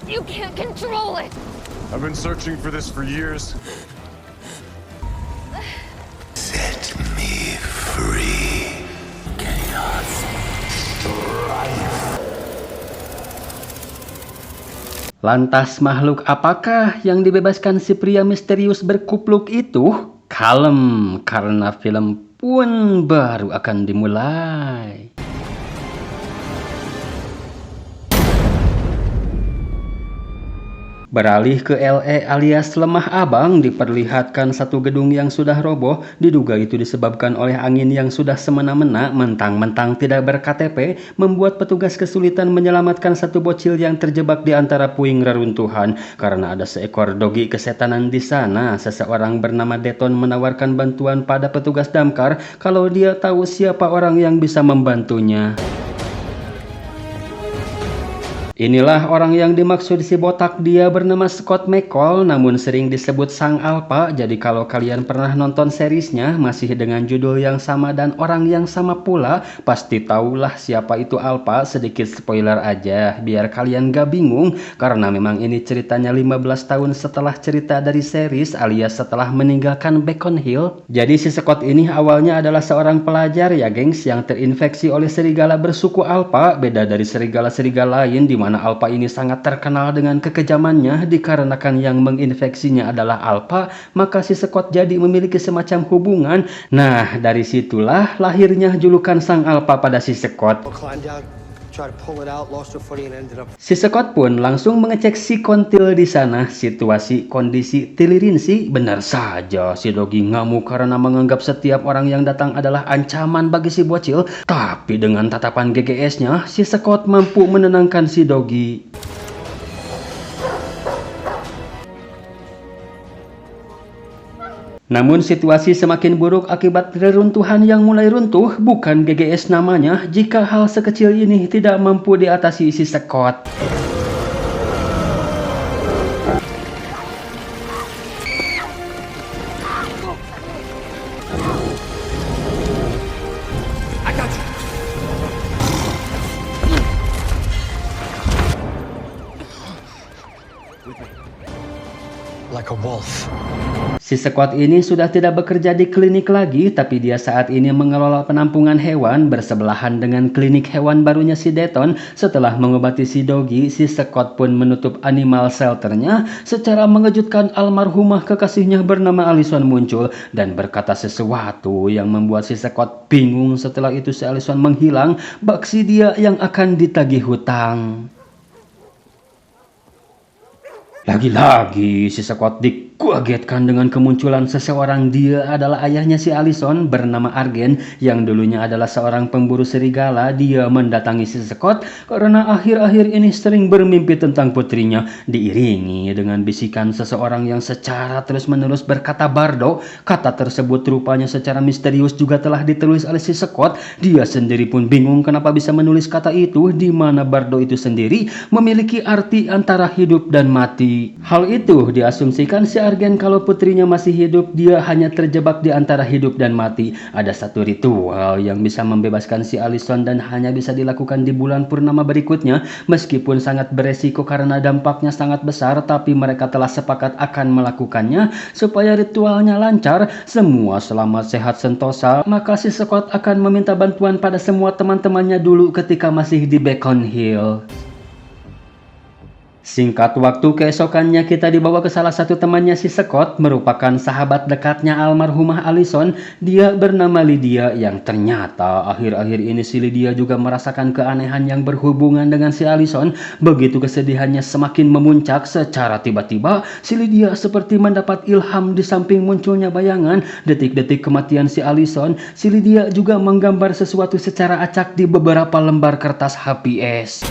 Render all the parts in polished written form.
You can't control it! I've been searching for this for years. Set me free. Chaos. Strife. Lantas makhluk apakah yang dibebaskan si pria misterius berkupluk itu? Kalem, karena film pun baru akan dimulai. Beralih ke LA alias Lemah Abang, diperlihatkan satu gedung yang sudah roboh. Diduga itu disebabkan oleh angin yang sudah semena-mena, mentang-mentang tidak ber-KTP, membuat petugas kesulitan menyelamatkan satu bocil yang terjebak di antara puing reruntuhan. Karena ada seekor dogi kesetanan di sana, seseorang bernama Deton menawarkan bantuan pada petugas damkar kalau dia tahu siapa orang yang bisa membantunya. Inilah orang yang dimaksud si botak, dia bernama Scott McCall, namun sering disebut Sang Alpha. Jadi kalau kalian pernah nonton seriesnya, masih dengan judul yang sama dan orang yang sama pula, pasti tahulah siapa itu Alpha. Sedikit spoiler aja, biar kalian gak bingung, karena memang ini ceritanya 15 tahun setelah cerita dari series, alias setelah meninggalkan Beacon Hill. Jadi si Scott ini awalnya adalah seorang pelajar ya gengs, yang terinfeksi oleh serigala bersuku Alpha. Beda dari serigala-serigala lain, di mana Alpha ini sangat terkenal dengan kekejamannya. Dikarenakan yang menginfeksinya adalah Alpha, maka si Scott jadi memiliki semacam hubungan. Nah, dari situlah lahirnya julukan Sang Alpha pada si Scott. Si Scott pun langsung mengecek si kontil di sana. Situasi kondisi Tilirinsi, benar saja si Dogi ngamuk karena menganggap setiap orang yang datang adalah ancaman bagi si bocil. Tapi dengan tatapan GGS-nya, si Scott mampu menenangkan si Dogi. Namun situasi semakin buruk akibat reruntuhan yang mulai runtuh. Bukan GGS namanya jika hal sekecil ini tidak mampu diatasi si Scott. Like a wolf. Si Scott ini sudah tidak bekerja di klinik lagi, tapi dia saat ini mengelola penampungan hewan bersebelahan dengan klinik hewan barunya si Deton. Setelah mengobati si Dogi, si Scott pun menutup animal shelternya. Secara mengejutkan, almarhumah kekasihnya bernama Allison muncul dan berkata sesuatu yang membuat si Scott bingung. Setelah itu si Allison menghilang, baksi dia yang akan ditagih hutang. Lagi-lagi si Scott dikagetkan dengan kemunculan seseorang. Dia adalah ayahnya si Allison bernama Argen, yang dulunya adalah seorang pemburu serigala. Dia mendatangi si Scott karena akhir-akhir ini sering bermimpi tentang putrinya, diiringi dengan bisikan seseorang yang secara terus-menerus berkata Bardo. Kata tersebut rupanya secara misterius juga telah ditulis oleh si Scott. Dia sendiri pun bingung kenapa bisa menulis kata itu, di mana Bardo itu sendiri memiliki arti antara hidup dan mati. Hal itu diasumsikan si Argen kalau putrinya masih hidup, dia hanya terjebak di antara hidup dan mati. Ada satu ritual yang bisa membebaskan si Allison dan hanya bisa dilakukan di bulan purnama berikutnya. Meskipun sangat beresiko karena dampaknya sangat besar, tapi mereka telah sepakat akan melakukannya supaya ritualnya lancar. Semua selamat sehat sentosa, maka si Scott akan meminta bantuan pada semua teman-temannya dulu ketika masih di Beacon Hill. Singkat waktu keesokannya kita dibawa ke salah satu temannya si Scott, merupakan sahabat dekatnya almarhumah Allison. Dia bernama Lydia, yang ternyata akhir-akhir ini si Lydia juga merasakan keanehan yang berhubungan dengan si Allison. Begitu kesedihannya semakin memuncak, secara tiba-tiba si Lydia seperti mendapat ilham. Di samping munculnya bayangan detik-detik kematian si Allison, si Lydia juga menggambar sesuatu secara acak di beberapa lembar kertas HPS.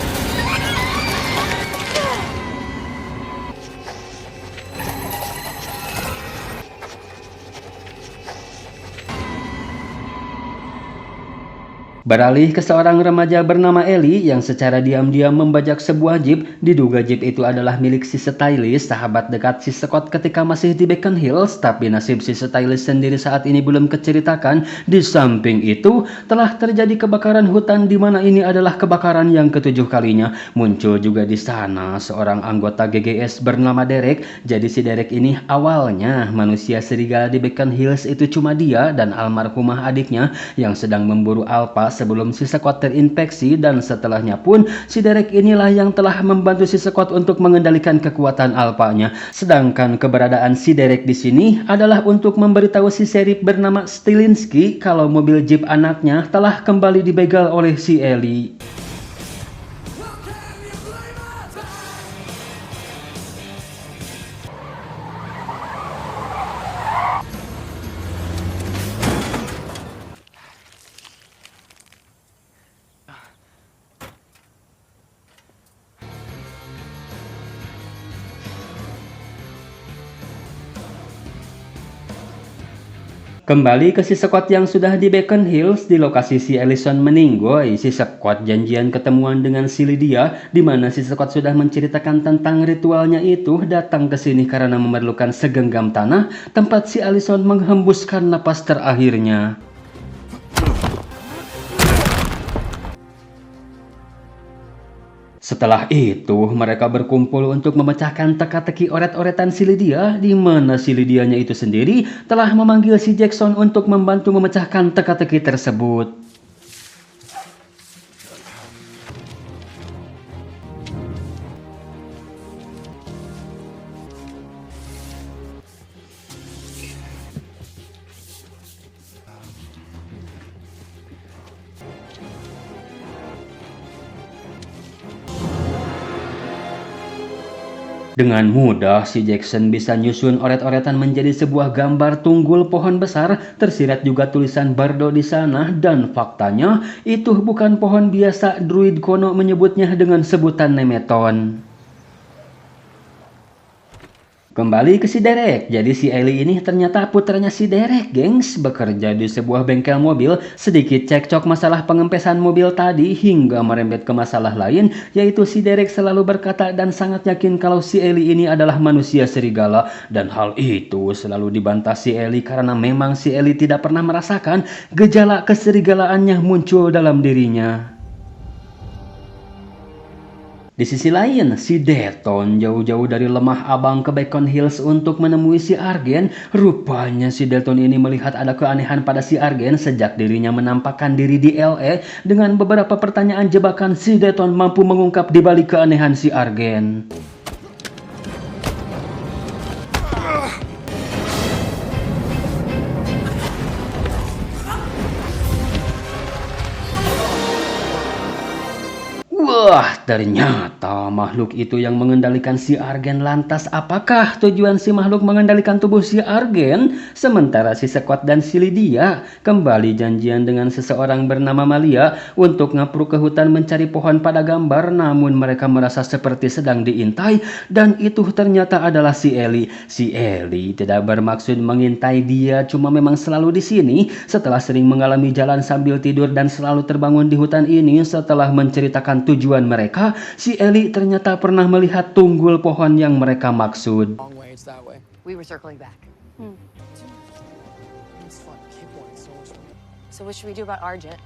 Beralih ke seorang remaja bernama Ellie yang secara diam-diam membajak sebuah jeep. Diduga jeep itu adalah milik si stylist, sahabat dekat si Scott ketika masih di Beacon Hills, tapi nasib si stylist sendiri saat ini belum keceritakan. Di samping itu, telah terjadi kebakaran hutan di mana ini adalah kebakaran yang ketujuh kalinya. Muncul juga di sana seorang anggota GGS bernama Derek. Jadi si Derek ini awalnya manusia serigala di Beacon Hills itu cuma dia dan almarhumah adiknya yang sedang memburu alpa sebelum si Scott terinfeksi, dan setelahnya pun si Derek inilah yang telah membantu si Scott untuk mengendalikan kekuatan alpanya. Sedangkan keberadaan si Derek di sini adalah untuk memberitahu si Sheriff bernama Stilinski kalau mobil jeep anaknya telah kembali dibegal oleh si Ellie. Kembali ke si Scott yang sudah di Beacon Hills, di lokasi si Allison meninggoy, si Scott janjian ketemuan dengan si Lydia, di mana si Scott sudah menceritakan tentang ritualnya itu, datang ke sini karena memerlukan segenggam tanah tempat si Allison menghembuskan napas terakhirnya. Setelah itu, mereka berkumpul untuk memecahkan teka-teki oret-oretan si Lydia, di mana si Lydianya itu sendiri telah memanggil si Jackson untuk membantu memecahkan teka-teki tersebut. Dengan mudah, si Jackson bisa nyusun oret-oretan menjadi sebuah gambar tunggul pohon besar, tersirat juga tulisan Bardo di sana, dan faktanya itu bukan pohon biasa. Druid kuno menyebutnya dengan sebutan Nemeton. Kembali ke si Derek. Jadi si Ellie ini ternyata putranya si Derek, gengs, bekerja di sebuah bengkel mobil. Sedikit cekcok masalah pengempesan mobil tadi hingga merembet ke masalah lain, yaitu si Derek selalu berkata dan sangat yakin kalau si Ellie ini adalah manusia serigala, dan hal itu selalu dibantah si Ellie karena memang si Ellie tidak pernah merasakan gejala keserigalaannya muncul dalam dirinya. Di sisi lain, si Dalton jauh-jauh dari Lemah Abang ke Beacon Hills untuk menemui si Argen. Rupanya si Dalton ini melihat ada keanehan pada si Argen sejak dirinya menampakkan diri di LA. Dengan beberapa pertanyaan jebakan, si Dalton mampu mengungkap di balik keanehan si Argen. Wah, ternyata makhluk itu yang mengendalikan si Argen. Lantas apakah tujuan si makhluk mengendalikan tubuh si Argen? Sementara si Scott dan si Lydia kembali janjian dengan seseorang bernama Malia untuk ngapru ke hutan mencari pohon pada gambar, namun mereka merasa seperti sedang diintai, dan itu ternyata adalah si Ellie. Si Ellie tidak bermaksud mengintai dia, cuma memang selalu di sini setelah sering mengalami jalan sambil tidur dan selalu terbangun di hutan ini. Setelah menceritakan tujuan mereka, si Ellie ternyata pernah melihat tunggul pohon yang mereka maksud. We were circling back. So what should we do about Argent?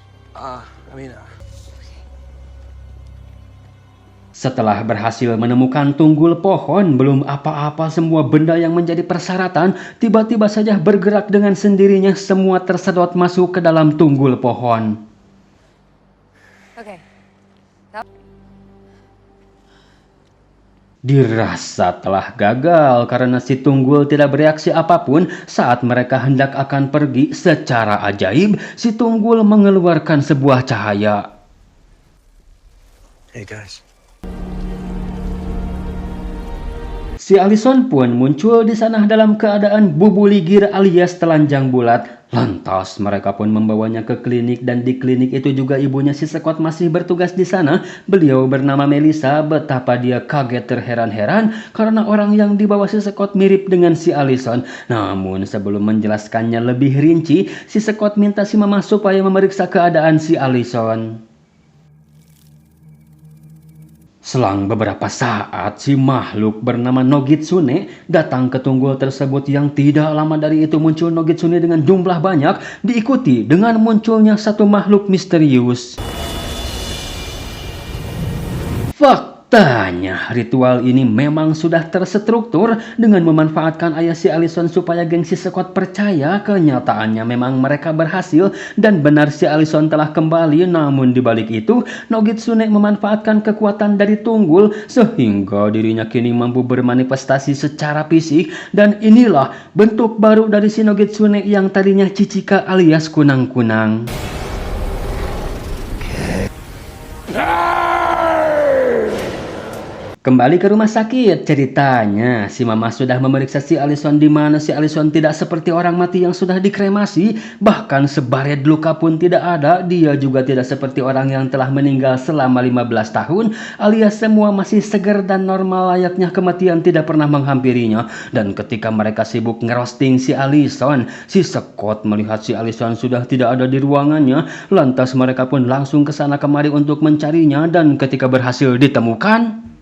Setelah berhasil menemukan tunggul pohon, belum apa-apa semua benda yang menjadi persyaratan tiba-tiba saja bergerak dengan sendirinya, semua tersedot masuk ke dalam tunggul pohon. Okay. Dirasa telah gagal karena si tunggul tidak bereaksi apapun. Saat mereka hendak akan pergi, secara ajaib si tunggul mengeluarkan sebuah cahaya. Hey guys. Si Allison pun muncul di sana dalam keadaan bubuligir alias telanjang bulat. Lantas mereka pun membawanya ke klinik dan di klinik itu juga ibunya si Scott masih bertugas di sana. Beliau bernama Melissa. Betapa dia kaget terheran-heran karena orang yang dibawa si Scott mirip dengan si Allison. Namun sebelum menjelaskannya lebih rinci, si Scott minta si Mama supaya memeriksa keadaan si Allison. Selang beberapa saat, si makhluk bernama Nogitsune datang ke tunggul tersebut yang tidak lama dari itu muncul Nogitsune dengan jumlah banyak, diikuti dengan munculnya satu makhluk misterius. Faktanya, ritual ini memang sudah terstruktur dengan memanfaatkan ayah si Allison supaya geng si Scott percaya kenyataannya memang mereka berhasil dan benar si Allison telah kembali. Namun dibalik itu, Nogitsune memanfaatkan kekuatan dari tunggul sehingga dirinya kini mampu bermanifestasi secara fisik, dan inilah bentuk baru dari si Nogitsune yang tadinya Chichika alias kunang-kunang. Kembali ke rumah sakit, ceritanya si Mama sudah memeriksa si Allison di mana si Allison tidak seperti orang mati yang sudah dikremasi, bahkan sebaret luka pun tidak ada. Dia juga tidak seperti orang yang telah meninggal selama 15 tahun, alias semua masih segar dan normal layaknya kematian tidak pernah menghampirinya. Dan ketika mereka sibuk ngerosting si Allison, si Scott melihat si Allison sudah tidak ada di ruangannya. Lantas mereka pun langsung ke sana kemari untuk mencarinya, dan ketika berhasil ditemukan,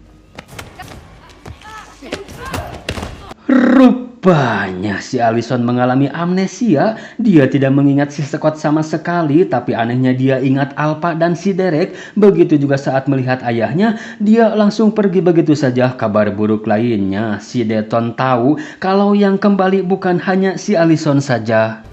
rupanya si Allison mengalami amnesia. Dia tidak mengingat si Scott sama sekali, tapi anehnya dia ingat Alpha dan si Derek. Begitu juga saat melihat ayahnya, dia langsung pergi begitu saja. Kabar buruk lainnya, si Deton tahu kalau yang kembali bukan hanya si Allison saja.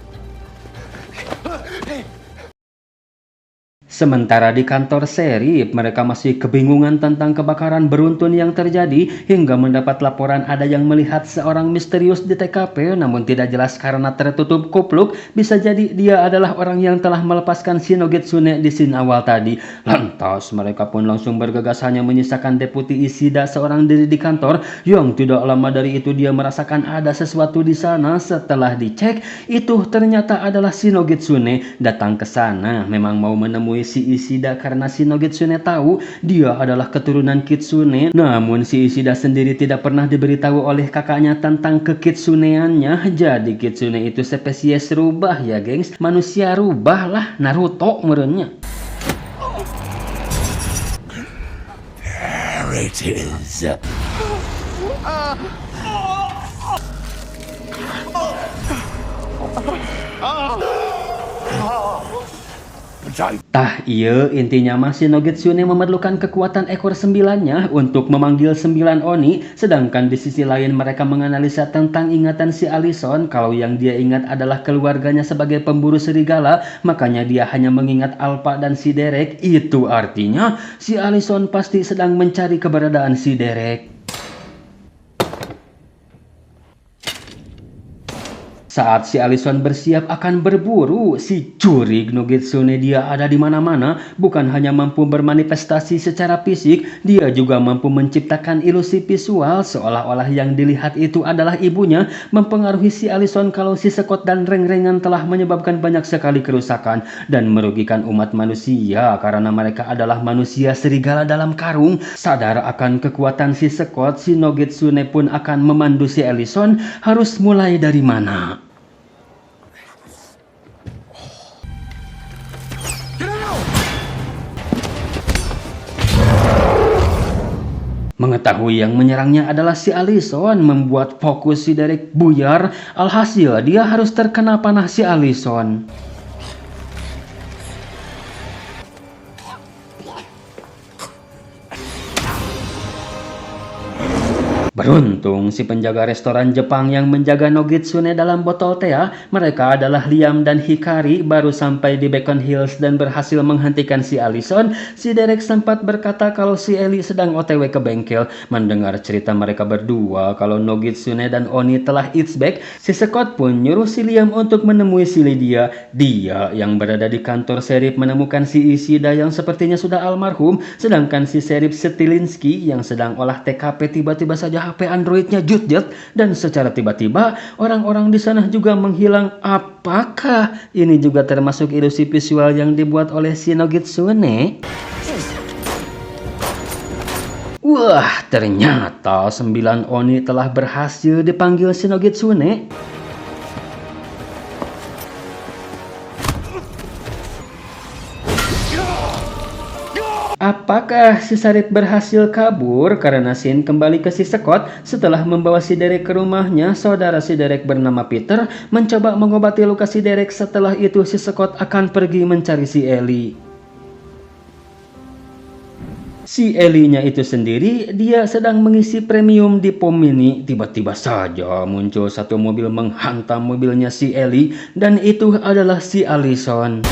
Sementara di kantor Sheriff, mereka masih kebingungan tentang kebakaran beruntun yang terjadi hingga mendapat laporan ada yang melihat seorang misterius di TKP, namun tidak jelas karena tertutup kupluk. Bisa jadi dia adalah orang yang telah melepaskan si Nogitsune di scene awal tadi. Lantas mereka pun langsung bergegas hanya menyisakan Deputi Ishida seorang diri di kantor, yang tidak lama dari itu dia merasakan ada sesuatu di sana. Setelah dicek, itu ternyata adalah si Nogitsune datang ke sana memang mau menemui si Ishida karena si Nogitsune tahu dia adalah keturunan Kitsune. Namun si Ishida sendiri tidak pernah diberitahu oleh kakaknya tentang kekitsuneannya. Jadi Kitsune itu spesies rubah ya gengs, manusia rubah lah, Naruto merenya. There it is. Tah iya, intinya masih Nogitsune memerlukan kekuatan ekor 9-nya untuk memanggil 9 Oni, sedangkan di sisi lain mereka menganalisa tentang ingatan si Allison. Kalau yang dia ingat adalah keluarganya sebagai pemburu serigala, makanya dia hanya mengingat Alpha dan si Derek. Itu artinya si Allison pasti sedang mencari keberadaan si Derek. Saat si Allison bersiap akan berburu, si curig Nogitsune dia ada di mana-mana. Bukan hanya mampu bermanifestasi secara fisik, dia juga mampu menciptakan ilusi visual seolah-olah yang dilihat itu adalah ibunya, mempengaruhi si Allison kalau si Scott dan reng-rengan telah menyebabkan banyak sekali kerusakan dan merugikan umat manusia karena mereka adalah manusia serigala dalam karung. Sadar akan kekuatan si Scott, si Nogitsune pun akan memandu si Allison harus mulai dari mana. Mengetahui yang menyerangnya adalah si Allison membuat fokus si Derek buyar. Alhasil dia harus terkena panah si Allison. Beruntung si penjaga restoran Jepang yang menjaga Nogitsune dalam botol teh, mereka adalah Liam dan Hikari, baru sampai di Beacon Hills dan berhasil menghentikan si Allison. Si Derek sempat berkata kalau si Ellie sedang OTW ke bengkel. Mendengar cerita mereka berdua kalau Nogitsune dan Oni telah eats back, si Scott pun nyuruh si Liam untuk menemui si Lydia. Dia yang berada di kantor Sheriff menemukan si Ishida yang sepertinya sudah almarhum, sedangkan si Sheriff Stilinski yang sedang olah TKP tiba-tiba saja HP Androidnya jut-jut dan secara tiba-tiba orang-orang di sana juga menghilang. Apakah ini juga termasuk ilusi visual yang dibuat oleh si Nogitsune? Wah, ternyata 9 Oni telah berhasil dipanggil si Nogitsune. Apakah si Sarip berhasil kabur karena Shin kembali ke si Scott setelah membawa si Derek ke rumahnya? Saudara si Derek bernama Peter mencoba mengobati luka si Derek. Setelah itu si Scott akan pergi mencari si Ellie. Si Ellie-nya itu sendiri, dia sedang mengisi premium di pom mini. Tiba-tiba saja muncul satu mobil menghantam mobilnya si Ellie, dan itu adalah si Allison.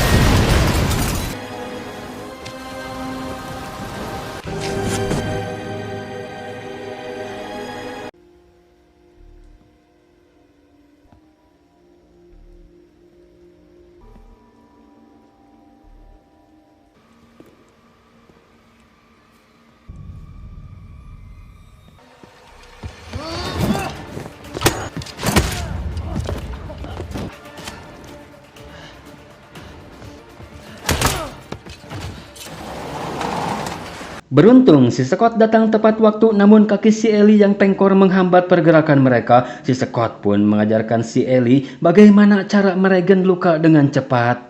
Beruntung si Scott datang tepat waktu, namun kaki si Ellie yang pengkor menghambat pergerakan mereka. Si Scott pun mengajarkan si Ellie bagaimana cara meregen luka dengan cepat.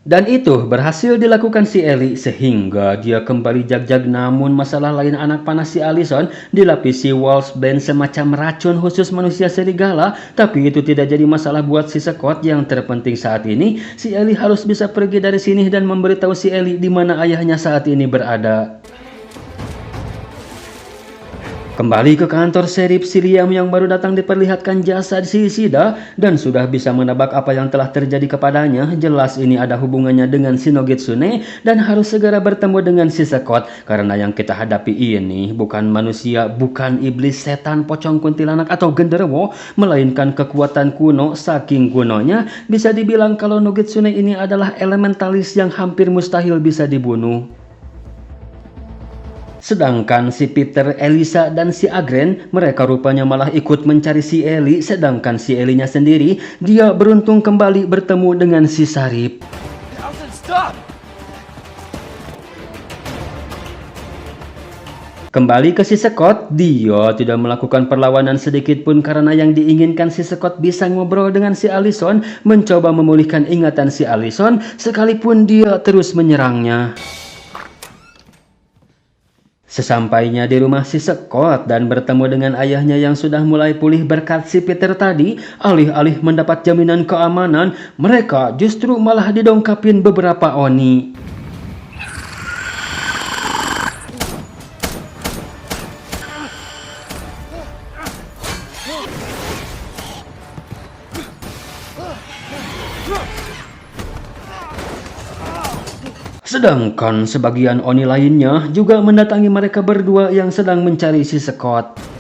Dan itu berhasil dilakukan si Ellie sehingga dia kembali jag-jag. Namun masalah lain anak panas si Allison dilapisi Wolf's Bane, semacam racun khusus manusia serigala. Tapi itu tidak jadi masalah buat si Scott. Yang terpenting saat ini si Ellie harus bisa pergi dari sini dan memberitahu si Ellie di mana ayahnya saat ini berada. Kembali ke kantor Sheriff, si Liam yang baru datang diperlihatkan jasad si Ishida dan sudah bisa menebak apa yang telah terjadi kepadanya. Jelas ini ada hubungannya dengan si Nogitsune dan harus segera bertemu dengan si Scott karena yang kita hadapi ini bukan manusia, bukan iblis, setan, pocong, kuntilanak atau genderuwo, melainkan kekuatan kuno. Saking kunonya bisa dibilang kalau Nogitsune ini adalah elementalis yang hampir mustahil bisa dibunuh. Sedangkan si Peter, Elisa, dan si Agren, mereka rupanya malah ikut mencari si Ellie. Sedangkan si Ellie-nya sendiri, dia beruntung kembali bertemu dengan si Sarip. Kembali ke si Scott, dia tidak melakukan perlawanan sedikit pun karena yang diinginkan si Scott bisa ngobrol dengan si Allison, mencoba memulihkan ingatan si Allison, sekalipun dia terus menyerangnya. Sesampainya di rumah si Scott dan bertemu dengan ayahnya yang sudah mulai pulih berkat si Peter tadi, alih-alih mendapat jaminan keamanan, mereka justru malah didongkapin beberapa Oni. Sedangkan sebagian Oni lainnya juga mendatangi mereka berdua yang sedang mencari si Scott.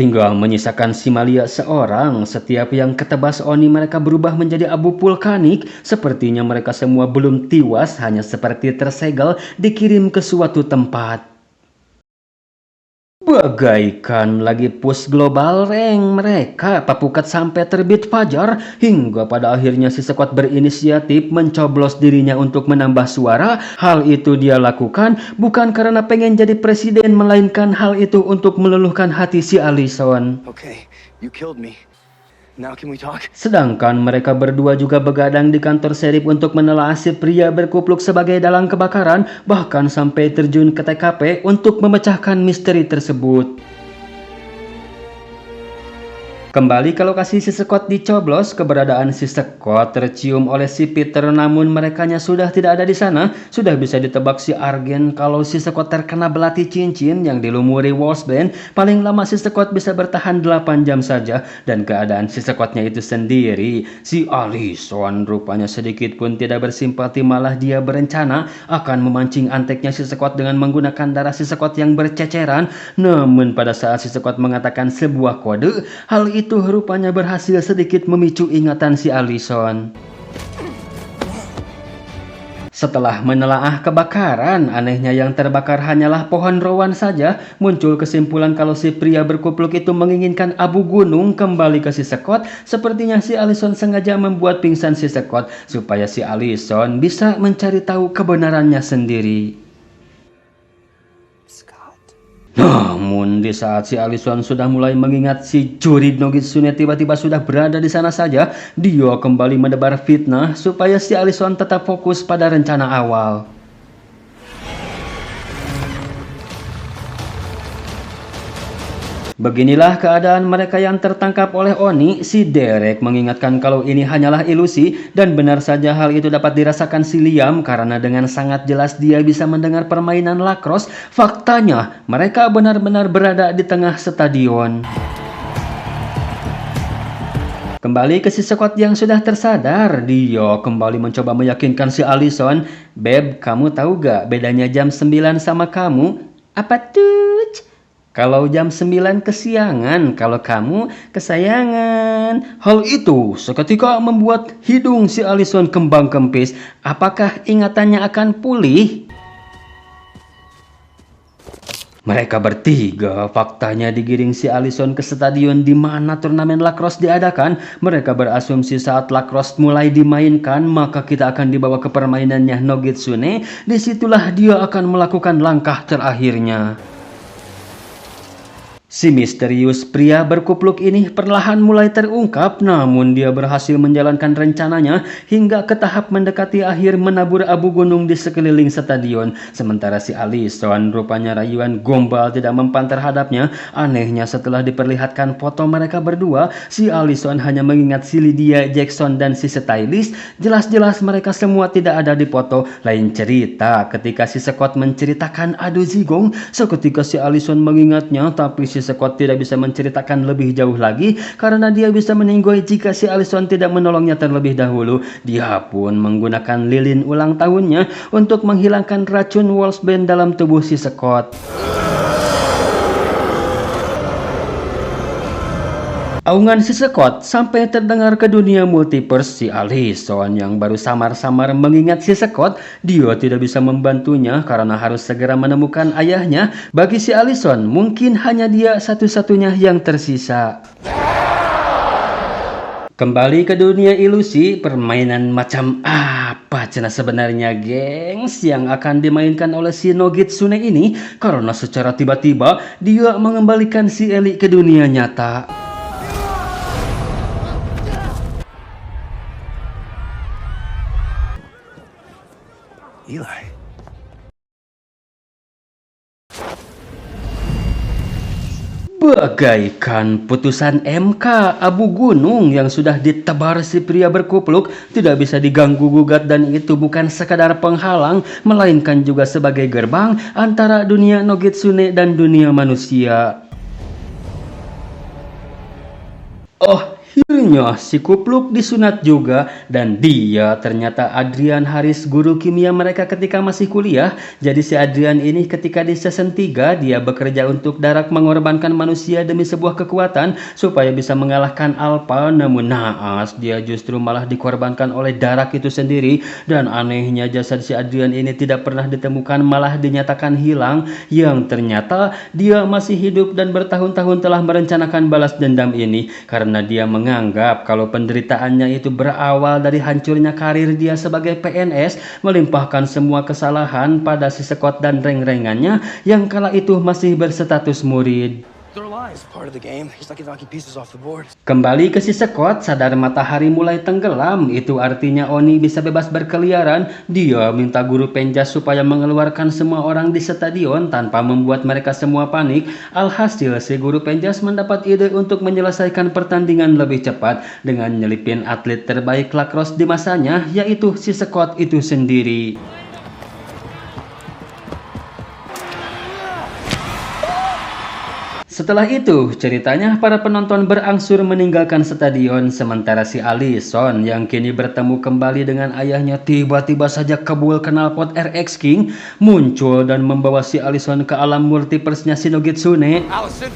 Tinggal menyisakan si Malia seorang. Setiap yang ketebas Oni mereka berubah menjadi abu vulkanik. Sepertinya mereka semua belum tiwas, hanya seperti tersegel dikirim ke suatu tempat. Bagaikan lagi push global rank, mereka papukat sampai terbit fajar hingga pada akhirnya si Scott berinisiatif mencoblos dirinya untuk menambah suara. Hal itu dia lakukan bukan karena pengen jadi presiden, melainkan hal itu untuk meluluhkan hati si Allison. Okay, you killed me. Now can we talk? Sedangkan mereka berdua juga begadang di kantor Sheriff untuk menelaah si pria berkupluk sebagai dalang kebakaran, bahkan sampai terjun ke TKP untuk memecahkan misteri tersebut. Kembali ke lokasi si Scott dicoblos, keberadaan si Scott tercium oleh si Peter, namun merekanya sudah tidak ada di sana. Sudah bisa ditebak si Argen kalau si Scott terkena belati cincin yang dilumuri Wolfsbane. Paling lama si Scott bisa bertahan 8 jam saja, dan keadaan si Scottnya itu sendiri, si Allison rupanya sedikit pun tidak bersimpati, malah dia berencana akan memancing anteknya si Scott dengan menggunakan darah si Scott yang berceceran. Namun pada saat si Scott mengatakan sebuah kode, hal itu rupanya berhasil sedikit memicu ingatan si Allison. Setelah menelaah kebakaran, anehnya yang terbakar hanyalah pohon rowan saja. Muncul kesimpulan kalau si pria berkupluk itu menginginkan abu gunung kembali ke si Scott. Sepertinya si Allison sengaja membuat pingsan si Scott supaya si Allison bisa mencari tahu kebenarannya sendiri. Namun di saat si Allison sudah mulai mengingat si Juri Nogitsune tiba-tiba sudah berada di sana saja, dia kembali mendebar fitnah supaya si Allison tetap fokus pada rencana awal. Beginilah keadaan mereka yang tertangkap oleh Oni. Si Derek mengingatkan kalau ini hanyalah ilusi, dan benar saja hal itu dapat dirasakan si Liam karena dengan sangat jelas dia bisa mendengar permainan lacrosse. Faktanya, mereka benar-benar berada di tengah stadion. Kembali ke si Scott yang sudah tersadar, dia kembali mencoba meyakinkan si Allison, "Beb, kamu tahu gak bedanya jam 9 sama kamu?" "Apa tuh?" "Kalau jam 9 kesiangan, kalau kamu kesayangan." Hal itu seketika membuat hidung si Allison kembang kempis. Apakah ingatannya akan pulih? Mereka bertiga faktanya digiring si Allison ke stadion di mana turnamen lacrosse diadakan. Mereka berasumsi saat lacrosse mulai dimainkan, maka kita akan dibawa ke permainannya Nogitsune. Disitulah dia akan melakukan langkah terakhirnya. Si misterius pria berkupluk ini perlahan mulai terungkap, namun dia berhasil menjalankan rencananya hingga ke tahap mendekati akhir menabur abu gunung di sekeliling stadion. Sementara si Allison rupanya rayuan gombal tidak mempan terhadapnya. Anehnya setelah diperlihatkan foto mereka berdua, si Allison hanya mengingat si Lydia Jackson dan si stylist. Jelas-jelas mereka semua tidak ada di foto. Lain cerita ketika si Scott menceritakan adu zigong, seketika si Allison mengingatnya, tapi si Scott tidak bisa menceritakan lebih jauh lagi karena dia bisa meninggoy jika si Allison tidak menolongnya terlebih dahulu. Dia pun menggunakan lilin ulang tahunnya untuk menghilangkan racun Wolfsbane dalam tubuh si Scott. Aungan si Scott sampai terdengar ke dunia multiverse. Si Allison yang baru samar-samar mengingat si Scott, dia tidak bisa membantunya karena harus segera menemukan ayahnya. Bagi si Allison, mungkin hanya dia satu-satunya yang tersisa. Kembali ke dunia ilusi, permainan macam apa cina sebenarnya gengs yang akan dimainkan oleh si Nogitsune ini? Karena secara tiba-tiba dia mengembalikan si Ellie ke dunia nyata. Eli. Bagaikan putusan MK, abu gunung yang sudah ditebar si pria berkupluk tidak bisa diganggu gugat, dan itu bukan sekadar penghalang, melainkan juga sebagai gerbang antara dunia Nogitsune dan dunia manusia. Akhirnya si kupluk disunat juga, dan dia ternyata Adrian Haris, guru kimia mereka ketika masih kuliah. Jadi si Adrian ini ketika di season 3 dia bekerja untuk Darak, mengorbankan manusia demi sebuah kekuatan supaya bisa mengalahkan Alpha. Namun naas dia justru malah dikorbankan oleh Darak itu sendiri, dan anehnya jasad si Adrian ini tidak pernah ditemukan, malah dinyatakan hilang. Yang ternyata dia masih hidup dan bertahun-tahun telah merencanakan balas dendam ini karena dia menganggap kalau penderitaannya itu berawal dari hancurnya karir dia sebagai PNS, melimpahkan semua kesalahan pada si Scott dan reng-rengannya yang kala itu masih berstatus murid. They're alive. It's part of the game. Just like knocking pieces off the board. Kembali ke si Scott, sadar matahari mulai tenggelam. Itu artinya Oni bisa bebas berkeliaran. Dia minta guru penjas supaya mengeluarkan semua orang di stadion tanpa membuat mereka semua panik. Alhasil, si guru penjas mendapat ide untuk menyelesaikan pertandingan lebih cepat dengan nyelipin atlet terbaik lacrosse di masanya, yaitu si Scott itu sendiri. Setelah itu, ceritanya para penonton berangsur meninggalkan stadion, sementara si Allison yang kini bertemu kembali dengan ayahnya tiba-tiba saja kabul knalpot RX King muncul dan membawa si Allison ke alam multiverse-nya Shinogitsune. Allison.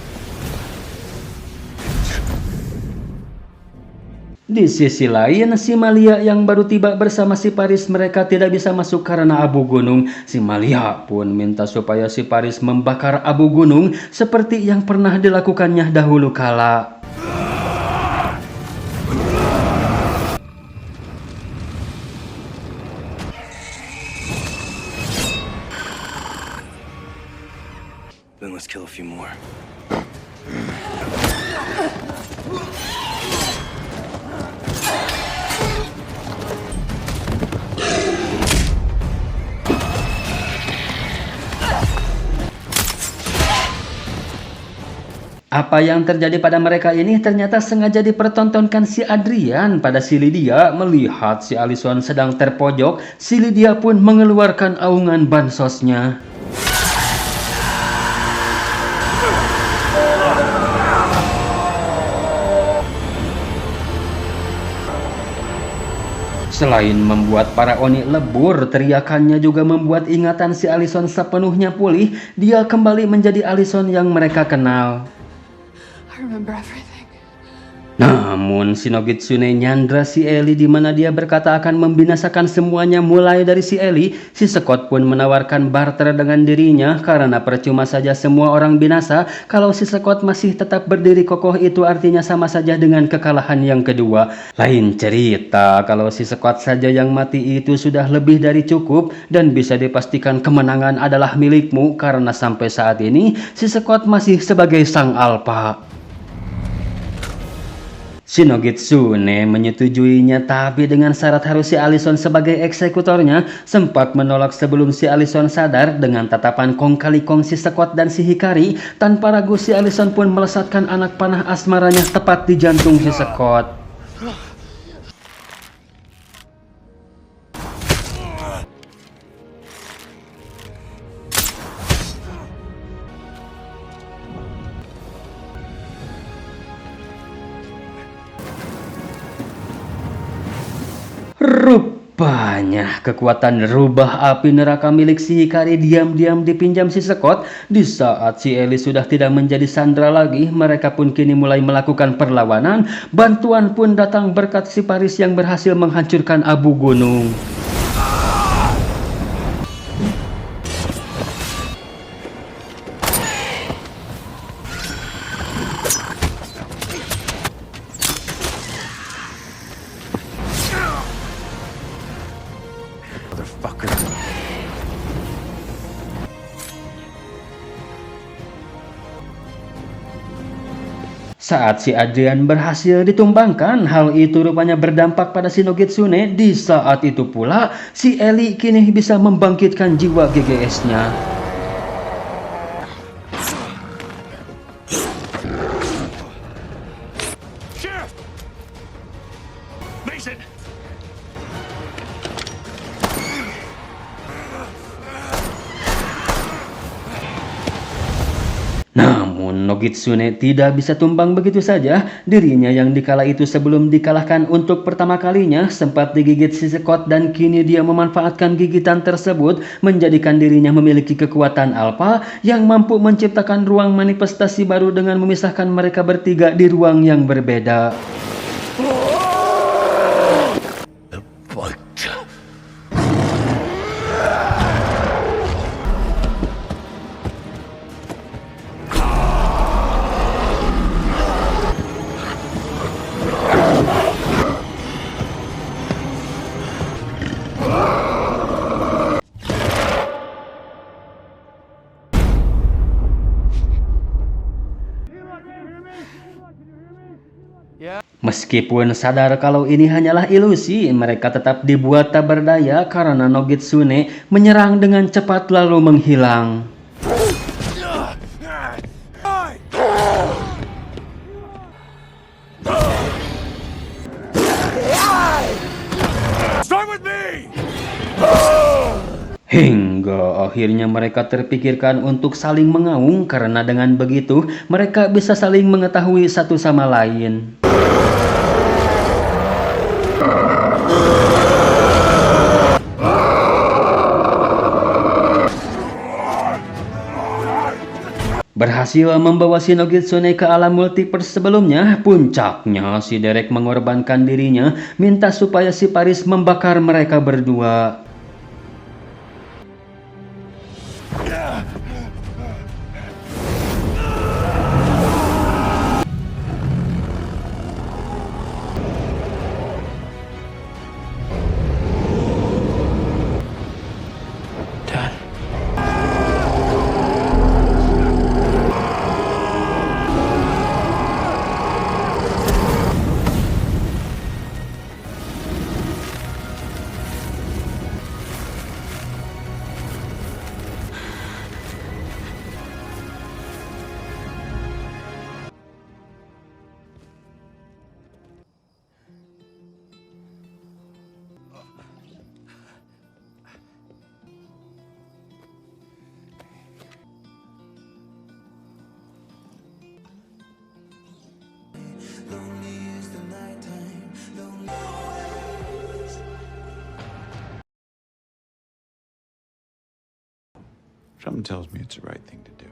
Di sisi lain, si Malia yang baru tiba bersama si Paris mereka tidak bisa masuk karena abu gunung. Si Malia pun minta supaya si Paris membakar abu gunung seperti yang pernah dilakukannya dahulu kala. Then let's kill a few more. Apa yang terjadi pada mereka ini ternyata sengaja dipertontonkan si Adrian pada si Lydia. Melihat si Allison sedang terpojok, si Lydia pun mengeluarkan aungan bansosnya. Selain membuat para Oni lebur, teriakannya juga membuat ingatan si Allison sepenuhnya pulih. Dia kembali menjadi Allison yang mereka kenal. I remember everything. Namun Shinogitsune nyandra si Ellie di mana dia berkata akan membinasakan semuanya mulai dari si Ellie. Si Scott pun menawarkan barter dengan dirinya karena percuma saja semua orang binasa. Kalau si Scott masih tetap berdiri kokoh, itu artinya sama saja dengan kekalahan yang kedua. Lain cerita kalau si Scott saja yang mati, itu sudah lebih dari cukup dan bisa dipastikan kemenangan adalah milikmu karena sampai saat ini si Scott masih sebagai sang alpha. Shinogitsune menyetujuinya, tapi dengan syarat harus si Allison sebagai eksekutornya. Sempat menolak sebelum si Allison sadar. Dengan tatapan kong kali kong si Scott dan si Hikari, tanpa ragu si Allison pun melesatkan anak panah asmaranya tepat di jantung si Scott. Rupanya kekuatan rubah api neraka milik si Hikari diam-diam dipinjam si Scott. Di saat si Ellie sudah tidak menjadi sandera lagi, mereka pun kini mulai melakukan perlawanan. Bantuan pun datang berkat si Paris yang berhasil menghancurkan abu gunung. Motherfucker. Saat si Adrian berhasil ditumbangkan, hal itu rupanya berdampak pada Shinogitsune. Di saat itu pula, si Ellie kini bisa membangkitkan jiwa GGS-nya. Sheriff! Mason! Namun Nogitsune tidak bisa tumbang begitu saja. Dirinya yang dikala itu sebelum dikalahkan untuk pertama kalinya sempat digigit si Scott, dan kini dia memanfaatkan gigitan tersebut menjadikan dirinya memiliki kekuatan alpha yang mampu menciptakan ruang manifestasi baru dengan memisahkan mereka bertiga di ruang yang berbeda. Meskipun sadar kalau ini hanyalah ilusi, mereka tetap dibuat tak berdaya karena Nogitsune menyerang dengan cepat lalu menghilang. Start with me! Hingga akhirnya mereka terpikirkan untuk saling mengaung karena dengan begitu mereka bisa saling mengetahui satu sama lain. Berhasil membawa si Nogitsune ke alam multiverse sebelumnya, puncaknya si Derek mengorbankan dirinya, minta supaya si Paris membakar mereka berdua. Dad. Something tells me it's the right thing to do.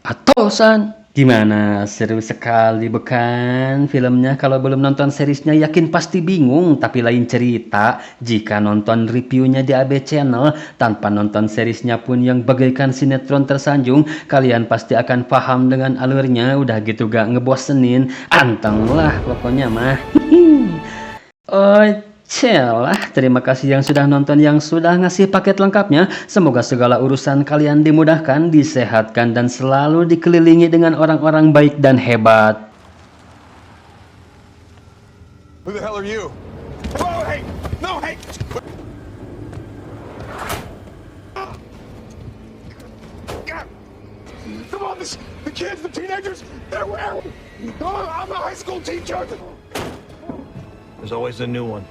Atosan. Gimana, seru sekali bukan filmnya? Kalau belum nonton seriesnya yakin pasti bingung, tapi lain cerita jika nonton reviewnya di AB Channel tanpa nonton seriesnya pun yang bagaikan sinetron tersanjung, kalian pasti akan paham dengan alurnya. Udah gitu gak ngebosenin, anteng lah pokoknya mah. Celah, terima kasih yang sudah nonton, yang sudah ngasih paket lengkapnya. Semoga segala urusan kalian dimudahkan, disehatkan, dan selalu dikelilingi dengan orang-orang baik dan hebat. Who the hell are you? Oh, hey! No, hey! God. Come on, the kids, the teenagers, they're where? Oh, I'm a high school teacher. There's always a new one.